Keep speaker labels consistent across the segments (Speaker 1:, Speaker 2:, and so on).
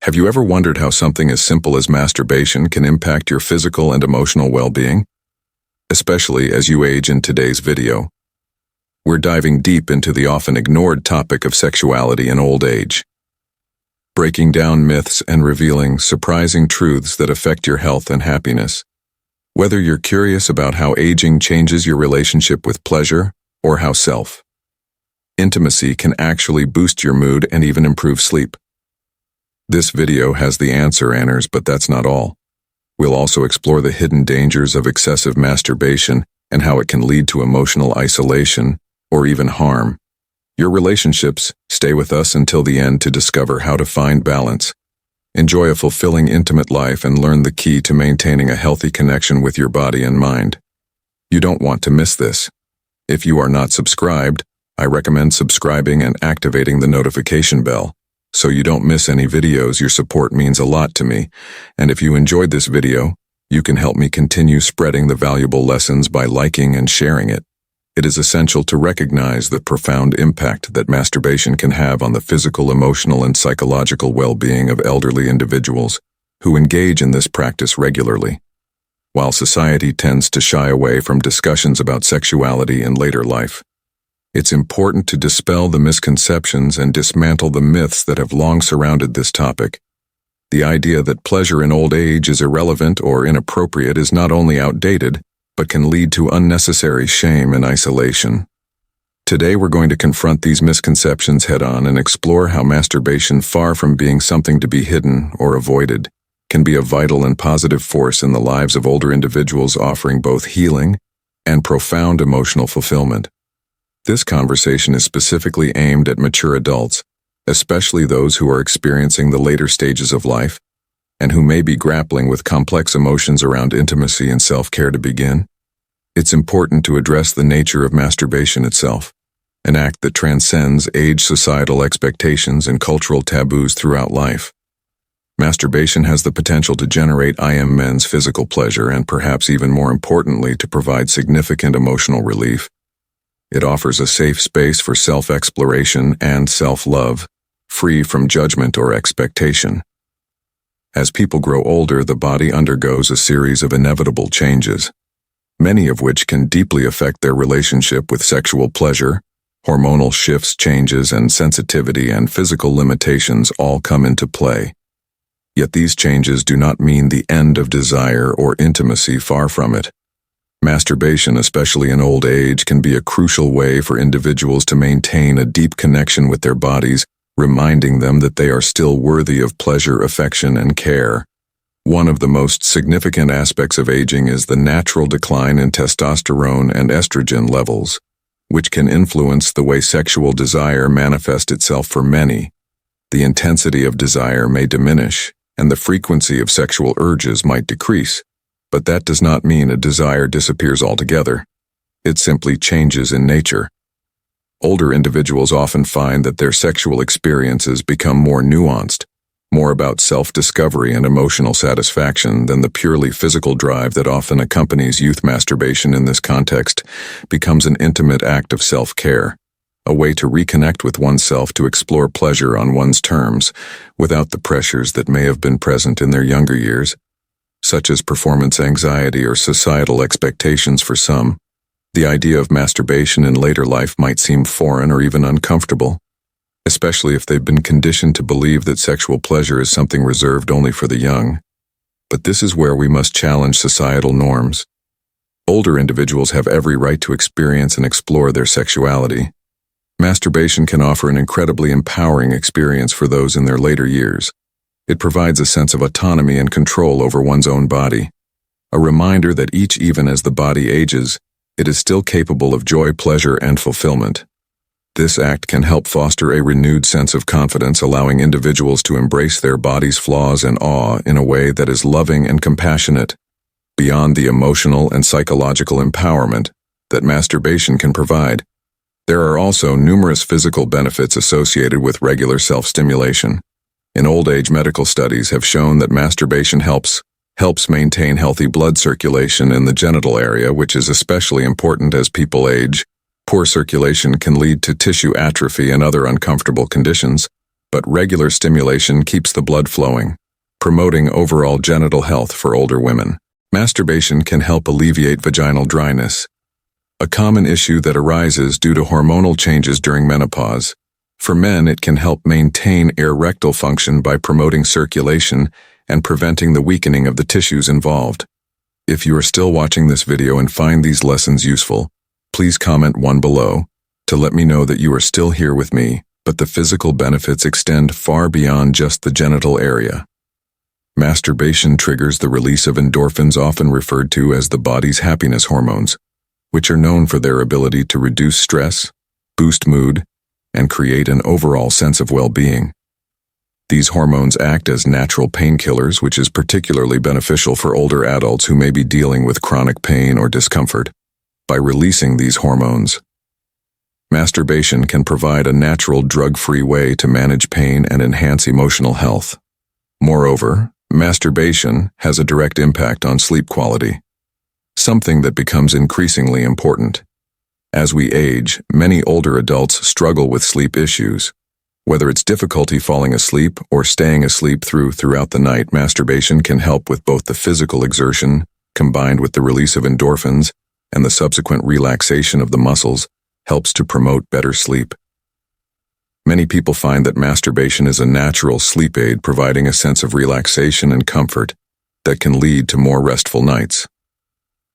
Speaker 1: Have you ever wondered how something as simple as masturbation can impact your physical and emotional well-being? Especially as you age in today's video. We're diving deep into the often ignored topic of sexuality in old age. Breaking down myths and revealing surprising truths that affect your health and happiness. Whether you're curious about how aging changes your relationship with pleasure or how intimacy can actually boost your mood and even improve sleep. This video has the answers, but that's not all. We'll also explore the hidden dangers of excessive masturbation and how it can lead to emotional isolation or even harm your relationships. Stay with us until the end to discover how to find balance, enjoy a fulfilling intimate life, and learn the key to maintaining a healthy connection with your body and mind. You don't want to miss this. If you are not subscribed, I recommend subscribing and activating the notification bell so you don't miss any videos. Your support means a lot to me, and if you enjoyed this video, you can help me continue spreading the valuable lessons by liking and sharing it. It is essential to recognize the profound impact that masturbation can have on the physical, emotional, and psychological well-being of elderly individuals who engage in this practice regularly. While society tends to shy away from discussions about sexuality in later life, it's important to dispel the misconceptions and dismantle the myths that have long surrounded this topic. The idea that pleasure in old age is irrelevant or inappropriate is not only outdated, but can lead to unnecessary shame and isolation. Today we're going to confront these misconceptions head-on and explore how masturbation, far from being something to be hidden or avoided, can be a vital and positive force in the lives of older individuals, offering both healing and profound emotional fulfillment. This conversation is specifically aimed at mature adults, especially those who are experiencing the later stages of life and who may be grappling with complex emotions around intimacy and self-care. To begin, it's important to address the nature of masturbation itself, an act that transcends age, societal expectations, and cultural taboos throughout life. Masturbation has the potential to generate immense physical pleasure and, perhaps even more importantly, to provide significant emotional relief. It offers a safe space for self-exploration and self-love, free from judgment or expectation. As people grow older, the body undergoes a series of inevitable changes, many of which can deeply affect their relationship with sexual pleasure. Hormonal shifts, changes, and sensitivity and physical limitations all come into play. Yet these changes do not mean the end of desire or intimacy, far from it. Masturbation, especially in old age, can be a crucial way for individuals to maintain a deep connection with their bodies, reminding them that they are still worthy of pleasure, affection, and care. One of the most significant aspects of aging is the natural decline in testosterone and estrogen levels, which can influence the way sexual desire manifests itself for many. The intensity of desire may diminish, and the frequency of sexual urges might decrease. But that does not mean a desire disappears altogether. It simply changes in nature. Older individuals often find that their sexual experiences become more nuanced, more about self-discovery and emotional satisfaction than the purely physical drive that often accompanies youth. Masturbation in this context becomes an intimate act of self-care, a way to reconnect with oneself, to explore pleasure on one's terms, without the pressures that may have been present in their younger years, such as performance anxiety or societal expectations. For some, the idea of masturbation in later life might seem foreign or even uncomfortable, especially if they've been conditioned to believe that sexual pleasure is something reserved only for the young. But this is where we must challenge societal norms. Older individuals have every right to experience and explore their sexuality. Masturbation can offer an incredibly empowering experience for those in their later years. It provides a sense of autonomy and control over one's own body, a reminder that even as the body ages, it is still capable of joy, pleasure, and fulfillment. This act can help foster a renewed sense of confidence, allowing individuals to embrace their body's flaws and awe in a way that is loving and compassionate. Beyond the emotional and psychological empowerment that masturbation can provide, there are also numerous physical benefits associated with regular self-stimulation. In old age, medical studies have shown that masturbation helps maintain healthy blood circulation in the genital area, which is especially important as people age. Poor circulation can lead to tissue atrophy and other uncomfortable conditions, but regular stimulation keeps the blood flowing, promoting overall genital health for older women. Masturbation can help alleviate vaginal dryness, a common issue that arises due to hormonal changes during menopause. For men, it can help maintain erectile function by promoting circulation and preventing the weakening of the tissues involved. If you are still watching this video and find these lessons useful, please comment one below to let me know that you are still here with me, but the physical benefits extend far beyond just the genital area. Masturbation triggers the release of endorphins, often referred to as the body's happiness hormones, which are known for their ability to reduce stress, boost mood, and create an overall sense of well-being. These hormones act as natural painkillers, which is particularly beneficial for older adults who may be dealing with chronic pain or discomfort. By releasing these hormones, masturbation can provide a natural drug-free way to manage pain and enhance emotional health. Moreover, masturbation has a direct impact on sleep quality, something that becomes increasingly important. As we age, many older adults struggle with sleep issues. Whether it's difficulty falling asleep or staying asleep throughout the night, masturbation can help with both the physical exertion, combined with the release of endorphins, and the subsequent relaxation of the muscles, helps to promote better sleep. Many people find that masturbation is a natural sleep aid, providing a sense of relaxation and comfort that can lead to more restful nights.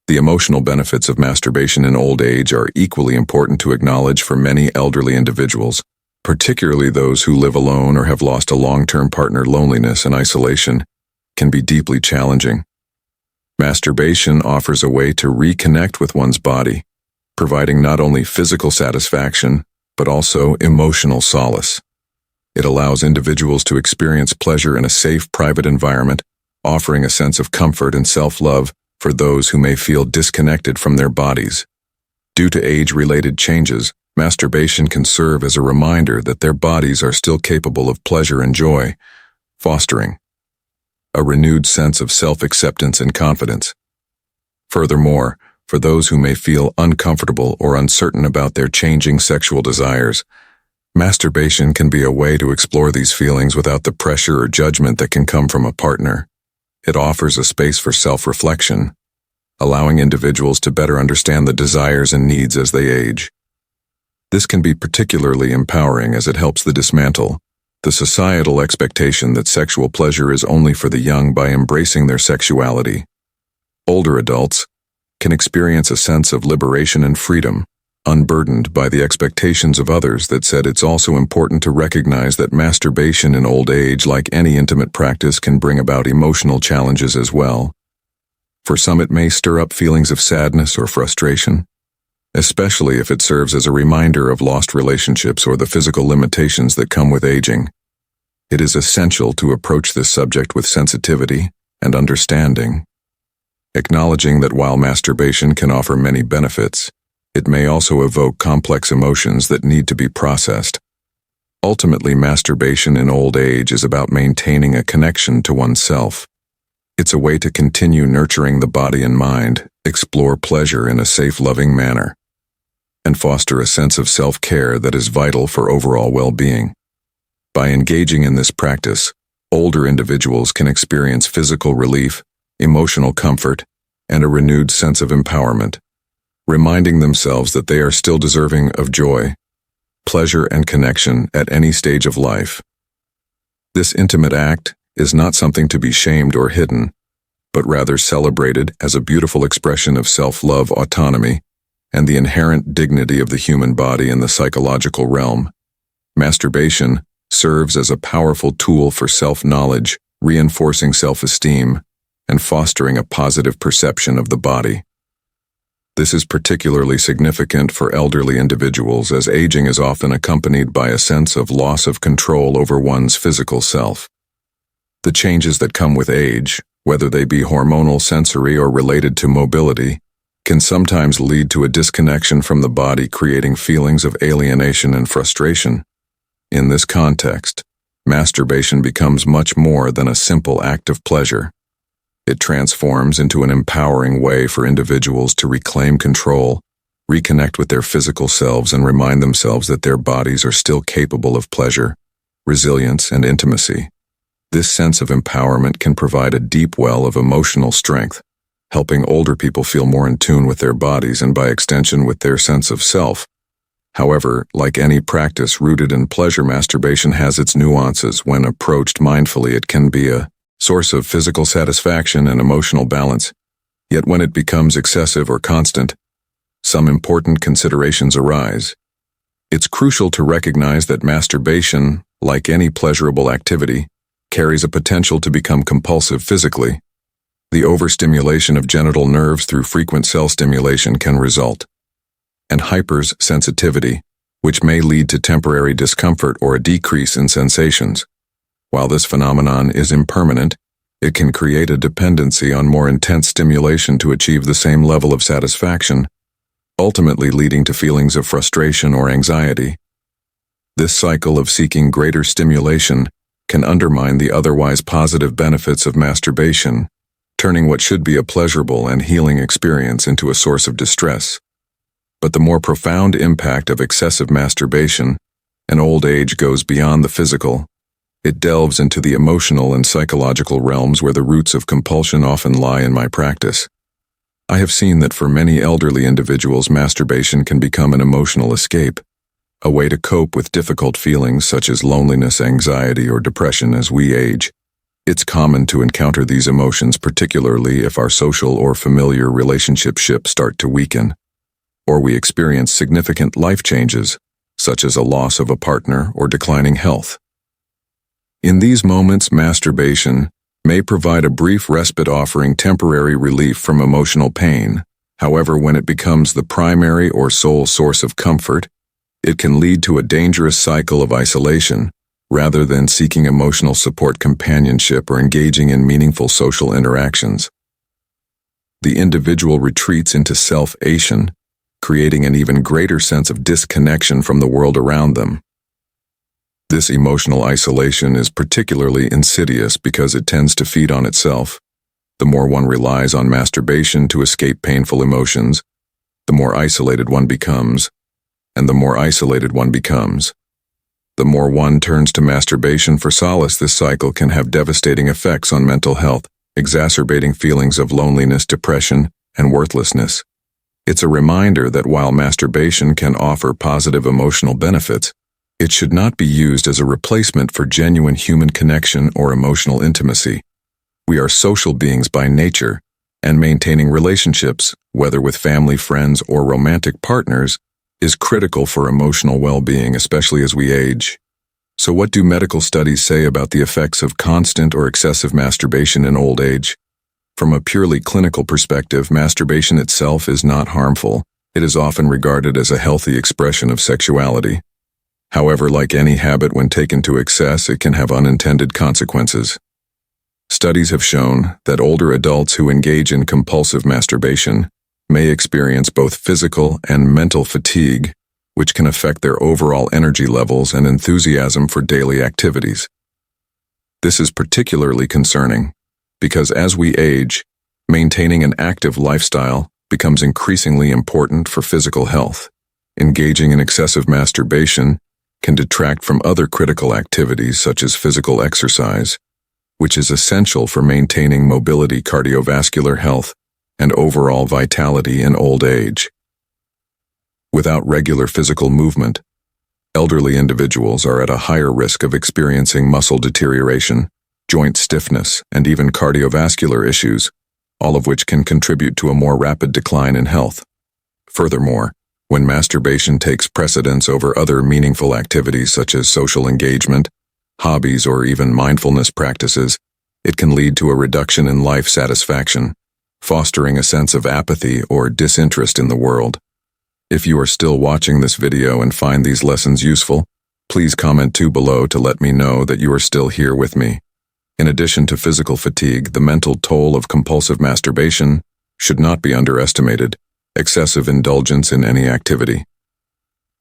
Speaker 1: The emotional benefits of masturbation in old age are equally important to acknowledge for many elderly individuals, particularly those who live alone or have lost a long-term partner. Loneliness and isolation can be deeply challenging. Masturbation offers a way to reconnect with one's body, providing not only physical satisfaction, but also emotional solace. It allows individuals to experience pleasure in a safe, private environment, offering a sense of comfort and self-love for those who may feel disconnected from their bodies. Due to age-related changes, masturbation can serve as a reminder that their bodies are still capable of pleasure and joy, fostering a renewed sense of self-acceptance and confidence. Furthermore, for those who may feel uncomfortable or uncertain about their changing sexual desires, masturbation can be a way to explore these feelings without the pressure or judgment that can come from a partner. It offers a space for self-reflection, allowing individuals to better understand the desires and needs as they age. This can be particularly empowering as it helps to dismantle the societal expectation that sexual pleasure is only for the young. By embracing their sexuality, older adults can experience a sense of liberation and freedom, unburdened by the expectations of others. That said, it's also important to recognize that masturbation in old age, like any intimate practice, can bring about emotional challenges as well. For some, it may stir up feelings of sadness or frustration, especially if it serves as a reminder of lost relationships or the physical limitations that come with aging. It is essential to approach this subject with sensitivity and understanding, acknowledging that while masturbation can offer many benefits, it may also evoke complex emotions that need to be processed. Ultimately, masturbation in old age is about maintaining a connection to oneself. It's a way to continue nurturing the body and mind, explore pleasure in a safe, loving manner, and foster a sense of self-care that is vital for overall well-being. By engaging in this practice, older individuals can experience physical relief, emotional comfort, and a renewed sense of empowerment, reminding themselves that they are still deserving of joy, pleasure, and connection at any stage of life. This intimate act is not something to be shamed or hidden, but rather celebrated as a beautiful expression of self-love, autonomy, and the inherent dignity of the human body in the psychological realm. Masturbation serves as a powerful tool for self-knowledge, reinforcing self-esteem, and fostering a positive perception of the body. This is particularly significant for elderly individuals, as aging is often accompanied by a sense of loss of control over one's physical self. The changes that come with age, whether they be hormonal, sensory, or related to mobility, can sometimes lead to a disconnection from the body, creating feelings of alienation and frustration. In this context, masturbation becomes much more than a simple act of pleasure. It transforms into an empowering way for individuals to reclaim control, reconnect with their physical selves, and remind themselves that their bodies are still capable of pleasure, resilience, and intimacy. This sense of empowerment can provide a deep well of emotional strength, helping older people feel more in tune with their bodies and by extension with their sense of self. However, like any practice rooted in pleasure, masturbation has its nuances. When approached mindfully, it can be a source of physical satisfaction and emotional balance. Yet when it becomes excessive or constant, some important considerations arise. It's crucial to recognize that masturbation, like any pleasurable activity, carries a potential to become compulsive physically. The overstimulation of genital nerves through frequent cell stimulation can result in hypersensitivity, which may lead to temporary discomfort or a decrease in sensations. While this phenomenon is impermanent, it can create a dependency on more intense stimulation to achieve the same level of satisfaction, ultimately leading to feelings of frustration or anxiety. This cycle of seeking greater stimulation can undermine the otherwise positive benefits of masturbation, turning what should be a pleasurable and healing experience into a source of distress. But the more profound impact of excessive masturbation in old age goes beyond the physical. It delves into the emotional and psychological realms where the roots of compulsion often lie. In my practice, I have seen that for many elderly individuals, masturbation can become an emotional escape, a way to cope with difficult feelings such as loneliness, anxiety, or depression. As we age, it's common to encounter these emotions, particularly if our social or familiar relationships start to weaken, or we experience significant life changes, such as a loss of a partner or declining health. In these moments, masturbation may provide a brief respite, offering temporary relief from emotional pain. However, when it becomes the primary or sole source of comfort, it can lead to a dangerous cycle of isolation. Rather than seeking emotional support, companionship, or engaging in meaningful social interactions, the individual retreats into self-ation, creating an even greater sense of disconnection from the world around them. This emotional isolation is particularly insidious because it tends to feed on itself. The more one relies on masturbation to escape painful emotions, the more isolated one becomes, and the more isolated one becomes, the more one turns to masturbation for solace. This cycle can have devastating effects on mental health, exacerbating feelings of loneliness, depression, and worthlessness. It's a reminder that while masturbation can offer positive emotional benefits, it should not be used as a replacement for genuine human connection or emotional intimacy. We are social beings by nature, and maintaining relationships, whether with family, friends, or romantic partners, is critical for emotional well-being, especially as we age. So what do medical studies say about the effects of constant or excessive masturbation in old age? From a purely clinical perspective, masturbation itself is not harmful. It is often regarded as a healthy expression of sexuality. However, like any habit, when taken to excess, it can have unintended consequences. Studies have shown that older adults who engage in compulsive masturbation may experience both physical and mental fatigue, which can affect their overall energy levels and enthusiasm for daily activities. This is particularly concerning because as we age, maintaining an active lifestyle becomes increasingly important for physical health. Engaging in excessive masturbation can detract from other critical activities such as physical exercise, which is essential for maintaining mobility, cardiovascular health, and overall vitality in old age. Without regular physical movement, elderly individuals are at a higher risk of experiencing muscle deterioration, joint stiffness, and even cardiovascular issues, all of which can contribute to a more rapid decline in health. Furthermore, when masturbation takes precedence over other meaningful activities such as social engagement, hobbies, or even mindfulness practices, it can lead to a reduction in life satisfaction, fostering a sense of apathy or disinterest in the world. If you are still watching this video and find these lessons useful, please comment below to let me know that you are still here with me. In addition to physical fatigue, the mental toll of compulsive masturbation should not be underestimated. Excessive indulgence in any activity,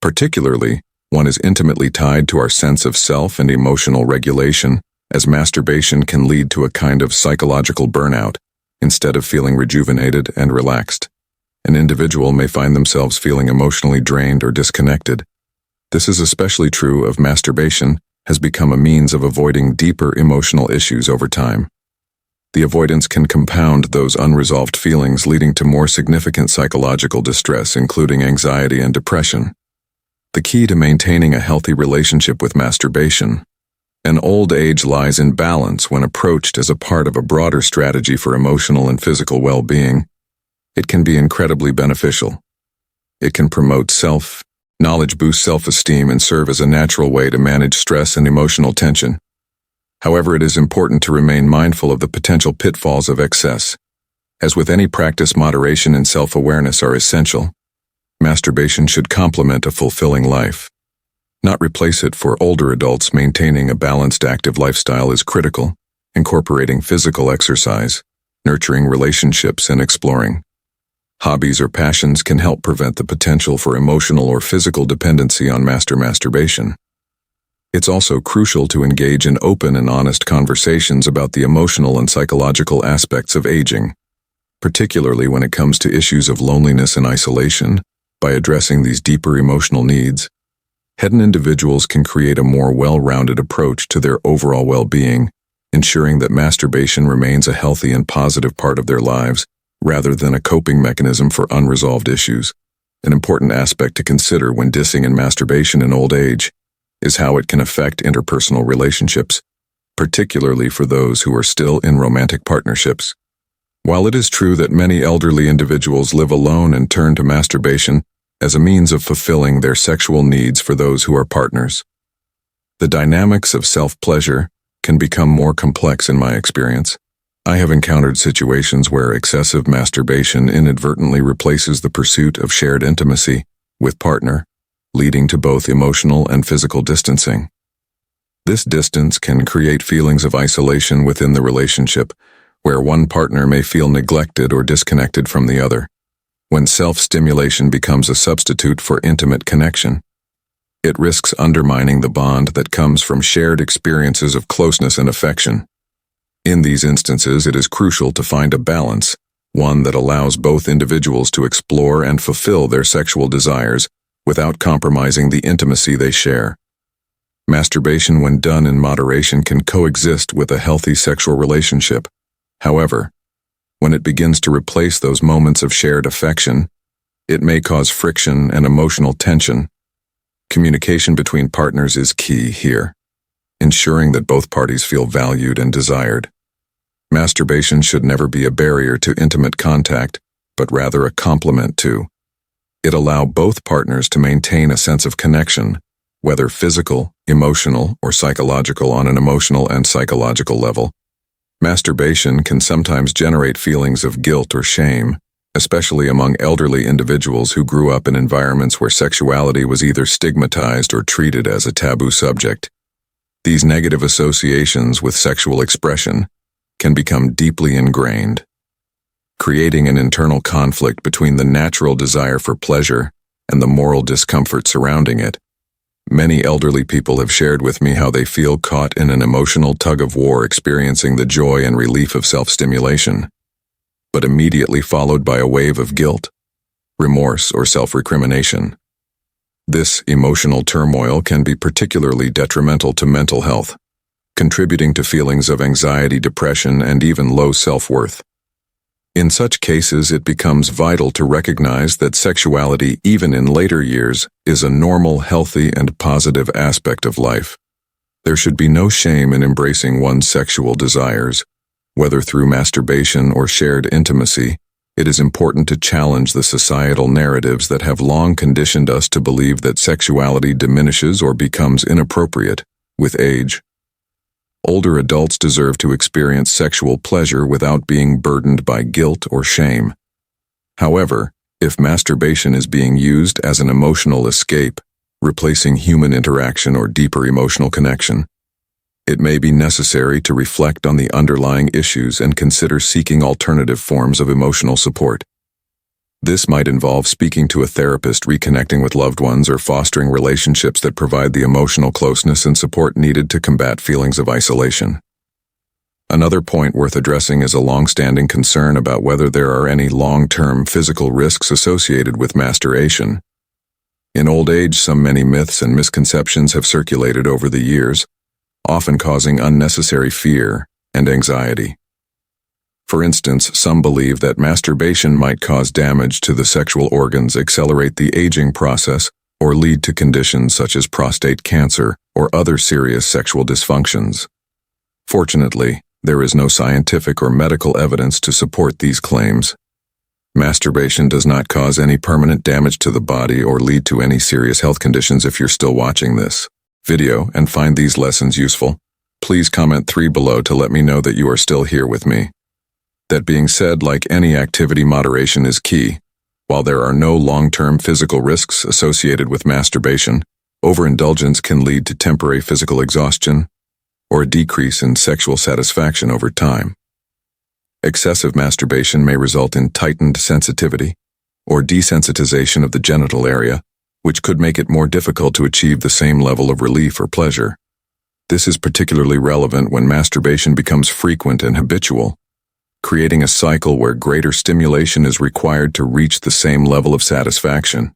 Speaker 1: particularly one is intimately tied to our sense of self and emotional regulation, as masturbation can lead to a kind of psychological burnout. Instead of feeling rejuvenated and relaxed, an individual may find themselves feeling emotionally drained or disconnected. This is especially true of masturbation, has become a means of avoiding deeper emotional issues over time. The avoidance can compound those unresolved feelings, leading to more significant psychological distress, including anxiety and depression. The key to maintaining a healthy relationship with masturbation in old age lies in balance. When approached as a part of a broader strategy for emotional and physical well-being, it can be incredibly beneficial. It can promote self-knowledge, boost self-esteem, and serve as a natural way to manage stress and emotional tension. However, it is important to remain mindful of the potential pitfalls of excess. As with any practice, moderation and self-awareness are essential. Masturbation should complement a fulfilling life, not replace it. For older adults, maintaining a balanced, active lifestyle is critical, incorporating physical exercise, nurturing relationships, and exploring hobbies or passions can help prevent the potential for emotional or physical dependency on masturbation. It's also crucial to engage in open and honest conversations about the emotional and psychological aspects of aging, particularly when it comes to issues of loneliness and isolation. By addressing these deeper emotional needs, individuals can create a more well-rounded approach to their overall well-being, ensuring that masturbation remains a healthy and positive part of their lives, rather than a coping mechanism for unresolved issues. An important aspect to consider when dissing in masturbation in old age is how it can affect interpersonal relationships, particularly for those who are still in romantic partnerships. While it is true that many elderly individuals live alone and turn to masturbation as a means of fulfilling their sexual needs for those who are partners, the dynamics of self-pleasure can become more complex. In my experience, I have encountered situations where excessive masturbation inadvertently replaces the pursuit of shared intimacy with partner, leading to both emotional and physical distancing. This distance can create feelings of isolation within the relationship, where one partner may feel neglected or disconnected from the other. When self-stimulation becomes a substitute for intimate connection, it risks undermining the bond that comes from shared experiences of closeness and affection. In these instances, it is crucial to find a balance, one that allows both individuals to explore and fulfill their sexual desires without compromising the intimacy they share. Masturbation, when done in moderation, can coexist with a healthy sexual relationship. However, when it begins to replace those moments of shared affection, it may cause friction and emotional tension. Communication between partners is key here, ensuring that both parties feel valued and desired. Masturbation should never be a barrier to intimate contact, but rather a complement to it. Allow both partners to maintain a sense of connection, whether physical, emotional, or psychological. On an emotional and psychological level, masturbation can sometimes generate feelings of guilt or shame, especially among elderly individuals who grew up in environments where sexuality was either stigmatized or treated as a taboo subject. These negative associations with sexual expression can become deeply ingrained, creating an internal conflict between the natural desire for pleasure and the moral discomfort surrounding it. Many elderly people have shared with me how they feel caught in an emotional tug-of-war, experiencing the joy and relief of self-stimulation, but immediately followed by a wave of guilt, remorse, or self-recrimination. This emotional turmoil can be particularly detrimental to mental health, contributing to feelings of anxiety, depression, and even low self-worth. In such cases, it becomes vital to recognize that sexuality, even in later years, is a normal, healthy, and positive aspect of life. There should be no shame in embracing one's sexual desires. Whether through masturbation or shared intimacy, it is important to challenge the societal narratives that have long conditioned us to believe that sexuality diminishes or becomes inappropriate with age. Older adults deserve to experience sexual pleasure without being burdened by guilt or shame. However, if masturbation is being used as an emotional escape, replacing human interaction or deeper emotional connection, it may be necessary to reflect on the underlying issues and consider seeking alternative forms of emotional support. This might involve speaking to a therapist, reconnecting with loved ones, or fostering relationships that provide the emotional closeness and support needed to combat feelings of isolation. Another point worth addressing is a long-standing concern about whether there are any long-term physical risks associated with masturbation. In old age, many myths and misconceptions have circulated over the years, often causing unnecessary fear and anxiety. For instance, some believe that masturbation might cause damage to the sexual organs, accelerate the aging process, or lead to conditions such as prostate cancer or other serious sexual dysfunctions. Fortunately, there is no scientific or medical evidence to support these claims. Masturbation does not cause any permanent damage to the body or lead to any serious health conditions. If you're still watching this video and find these lessons useful, please comment 3 below to let me know that you are still here with me. That being said, like any activity, moderation is key. While there are no long-term physical risks associated with masturbation, overindulgence can lead to temporary physical exhaustion or a decrease in sexual satisfaction over time. Excessive masturbation may result in tightened sensitivity or desensitization of the genital area, which could make it more difficult to achieve the same level of relief or pleasure. This is particularly relevant when masturbation becomes frequent and habitual, creating a cycle where greater stimulation is required to reach the same level of satisfaction.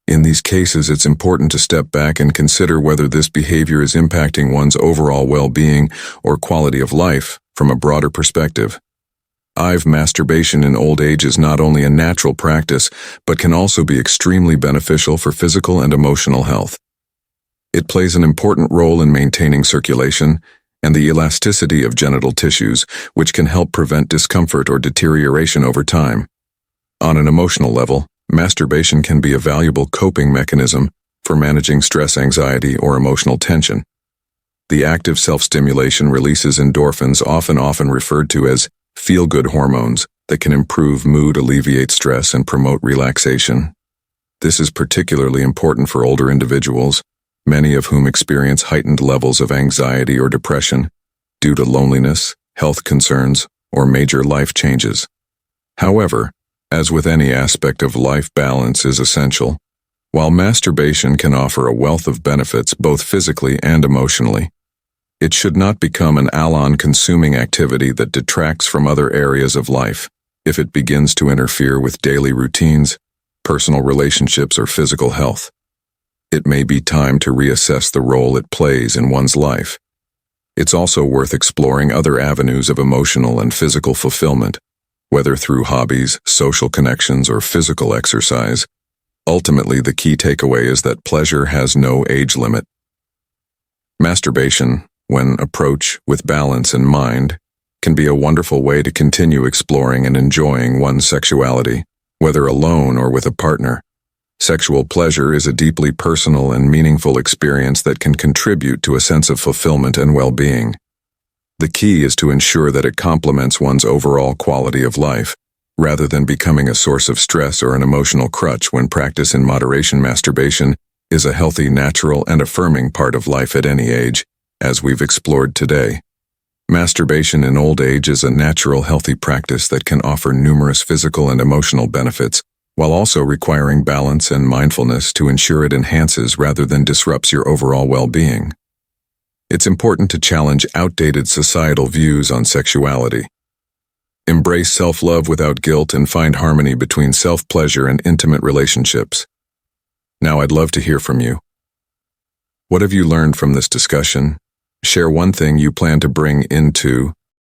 Speaker 1: In these cases, it's important to step back and consider whether this behavior is impacting one's overall well-being or quality of life from a broader perspective. Masturbation in old age is not only a natural practice, but can also be extremely beneficial for physical and emotional health. It plays an important role in maintaining circulation and the elasticity of genital tissues, which can help prevent discomfort or deterioration over time. On an emotional level, masturbation can be a valuable coping mechanism for managing stress, anxiety, or emotional tension. The active self-stimulation releases endorphins, often referred to as feel-good hormones, that can improve mood, alleviate stress, and promote relaxation. This is particularly important for older individuals, many of whom experience heightened levels of anxiety or depression due to loneliness, health concerns, or major life changes. However, as with any aspect of life, balance is essential. While masturbation can offer a wealth of benefits both physically and emotionally, it should not become an all-consuming activity that detracts from other areas of life. If it begins to interfere with daily routines, personal relationships, or physical health, it may be time to reassess the role it plays in one's life. It's also worth exploring other avenues of emotional and physical fulfillment, whether through hobbies, social connections, or physical exercise. Ultimately, the key takeaway is that pleasure has no age limit. Masturbation, when approached with balance in mind, can be a wonderful way to continue exploring and enjoying one's sexuality, whether alone or with a partner. Sexual pleasure is a deeply personal and meaningful experience that can contribute to a sense of fulfillment and well-being. The key is to ensure that it complements one's overall quality of life, rather than becoming a source of stress or an emotional crutch. When practiced in moderation, masturbation is a healthy, natural, and affirming part of life at any age, as we've explored today. Masturbation in old age is a natural, healthy practice that can offer numerous physical and emotional benefits, while also requiring balance and mindfulness to ensure it enhances rather than disrupts your overall well-being. It's important to challenge outdated societal views on sexuality. Embrace self-love without guilt and find harmony between self-pleasure and intimate relationships. Now I'd love to hear from you. What have you learned from this discussion? Share one thing you plan to bring into